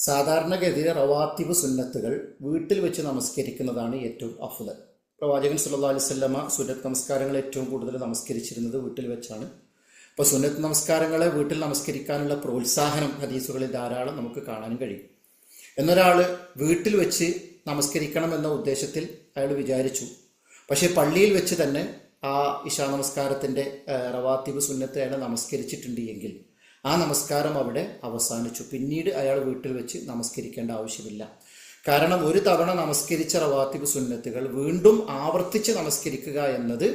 സാധാരണഗതിയിൽ റവാത്തിബ് സുന്നത്തുകൾ വീട്ടിൽ വെച്ച് നമസ്കരിക്കുന്നതാണ് ഏറ്റവും അഫ്ദൽ. പ്രവാചകൻ സല്ലല്ലാഹു അലൈഹി വസല്ലമ സുന്നത്ത് നമസ്കാരങ്ങൾ ഏറ്റവും കൂടുതൽ നമസ്കരിച്ചിരുന്നത് വീട്ടിൽ വെച്ചാണ്. അപ്പോൾ സുന്നത്ത് നമസ്കാരങ്ങളെ വീട്ടിൽ നമസ്കരിക്കാനുള്ള പ്രോത്സാഹനം ഹദീസുകളിൽ ധാരാളം നമുക്ക് കാണാൻ കഴിയും. എന്നൊരാൾ വീട്ടിൽ വെച്ച് നമസ്കരിക്കണം എന്ന ഉദ്ദേശത്തിൽ അയാൾ വിചാരിച്ചു. പക്ഷേ പള്ളിയിൽ വെച്ച് തന്നെ ആ ഇശാ നമസ്കാരത്തിൻ്റെ റവാത്തിബ് സുന്നത്ത് അയാൾ നമസ്കരിച്ചിട്ടുണ്ട് എങ്കിൽ ആ നമസ്കാരം അവിടെ അവസാനിച്ചു. പിന്നീട് അയാൾ വീട്ടിൽ വെച്ച് നമസ്കരിക്കേണ്ട ആവശ്യമില്ല. കാരണം ഒരു തവണ നമസ്കരിച്ച റവാത്തിബ് സുന്നത്തുകൾ വീണ്ടും ആവർത്തിച്ച് നമസ്കരിക്കുക എന്നത്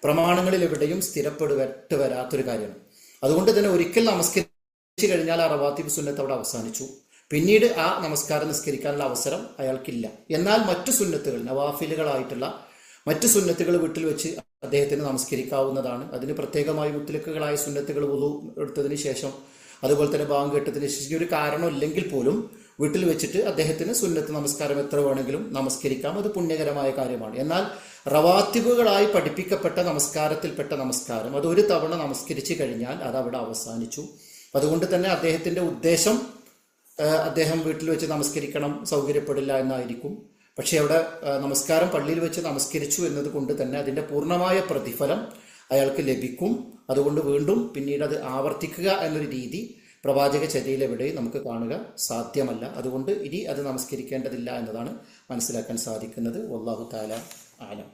പ്രമാണങ്ങളിൽ എവിടെയും സ്ഥിരപ്പെട്ടു വരാത്തൊരു കാര്യമാണ്. അതുകൊണ്ട് തന്നെ ഒരിക്കൽ നമസ്കരിച്ചു കഴിഞ്ഞാൽ ആ റവാത്തിബ് സുന്നത്ത് അവിടെ അവസാനിച്ചു. പിന്നീട് ആ നമസ്കാരം നിസ്കരിക്കാനുള്ള അവസരം അയാൾക്കില്ല. എന്നാൽ മറ്റു സുന്നത്തുകൾ, നവാഫിലുകളായിട്ടുള്ള മറ്റു സുന്നത്തുകൾ വീട്ടിൽ വെച്ച് അദ്ദേഹത്തിന് നമസ്കരിക്കാവുന്നതാണ്. അതിന് പ്രത്യേകമായി മുത്തലക്കുകളായ സുന്നത്തുകൾ വുളു എടുത്തതിന് ശേഷം, അതുപോലെ തന്നെ ബാങ്ക് കേട്ടതിന് ശേഷം ഒരു കാരണം ഇല്ലെങ്കിൽ പോലും വീട്ടിൽ വെച്ചിട്ട് അദ്ദേഹത്തിന് സുന്നത്ത് നമസ്കാരം എത്ര വേണമെങ്കിലും നമസ്കരിക്കാം. അത് പുണ്യകരമായ കാര്യമാണ്. എന്നാൽ റവാത്തിബുകളായി പഠിപ്പിക്കപ്പെട്ട നമസ്കാരത്തിൽപ്പെട്ട നമസ്കാരം അത് ഒരു തവണ നമസ്കരിച്ചു കഴിഞ്ഞാൽ അത് അവിടെ അവസാനിച്ചു. അതുകൊണ്ട് തന്നെ അദ്ദേഹത്തിൻ്റെ ഉദ്ദേശം അദ്ദേഹം വീട്ടിൽ വെച്ച് നമസ്കരിക്കണം സൗകര്യപ്പെടില്ല എന്നായിരിക്കും. പക്ഷേ അവിടെ നമസ്കാരം പള്ളിയിൽ വെച്ച് നമസ്കരിച്ചു എന്നത് കൊണ്ട് തന്നെ അതിൻ്റെ പൂർണ്ണമായ പ്രതിഫലം അയാൾക്ക് ലഭിക്കും. അതുകൊണ്ട് വീണ്ടും പിന്നീട് അത് ആവർത്തിക്കുക എന്നൊരു രീതി പ്രവാചക ചര്യയിലെവിടെ നമുക്ക് കാണുക സാധ്യമല്ല. അതുകൊണ്ട് ഇനി അത് നമസ്കരിക്കേണ്ടതില്ല എന്നതാണ് മനസ്സിലാക്കാൻ സാധിക്കുന്നത്. വല്ലാഹു തആല ആലം.